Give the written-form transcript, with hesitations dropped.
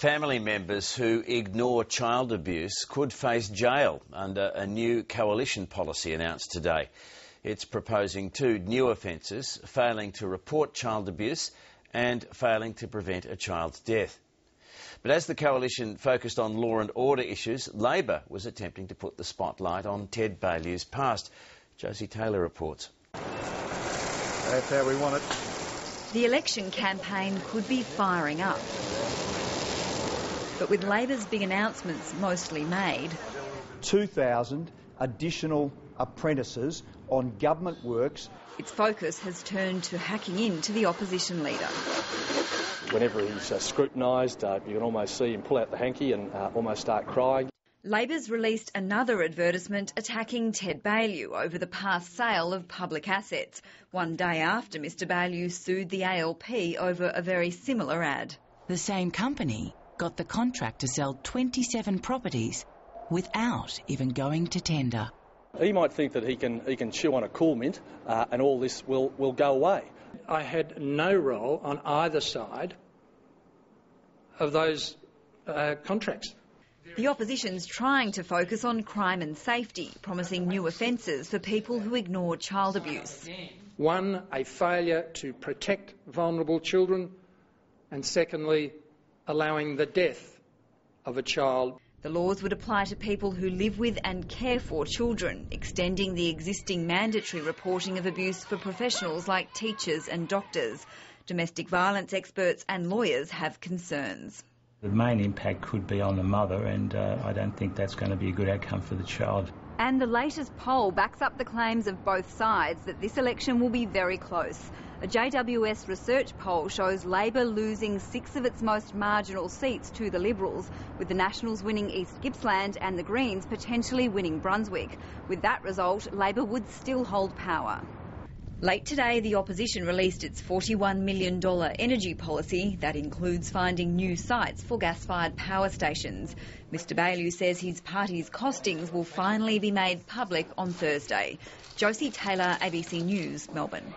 Family members who ignore child abuse could face jail under a new coalition policy announced today. It's proposing two new offences: failing to report child abuse and failing to prevent a child's death. But as the coalition focused on law and order issues, Labor was attempting to put the spotlight on Ted Baillieu's past. Josie Taylor reports. That's how we want it. The election campaign could be firing up. But with Labor's big announcements mostly made, 2,000 additional apprentices on government works. Its focus has turned to hacking into the opposition leader. Whenever he's scrutinised, you can almost see him pull out the hanky and almost start crying. Labor's released another advertisement attacking Ted Baillieu over the past sale of public assets, one day after Mr Baillieu sued the ALP over a very similar ad. The same company got the contract to sell 27 properties without even going to tender. He might think that he can chew on a cool mint and all this will go away. I had no role on either side of those contracts. The opposition's trying to focus on crime and safety, promising new offences for people who ignore child abuse. One, a failure to protect vulnerable children, and secondly, allowing the death of a child. The laws would apply to people who live with and care for children, extending the existing mandatory reporting of abuse for professionals like teachers and doctors. Domestic violence experts and lawyers have concerns. The main impact could be on the mother, and I don't think that's going to be a good outcome for the child. And the latest poll backs up the claims of both sides that this election will be very close. A JWS research poll shows Labor losing 6 of its most marginal seats to the Liberals, with the Nationals winning East Gippsland and the Greens potentially winning Brunswick. With that result, Labor would still hold power. Late today, the opposition released its $41 million energy policy that includes finding new sites for gas-fired power stations. Mr Baillieu says his party's costings will finally be made public on Thursday. Josie Taylor, ABC News, Melbourne.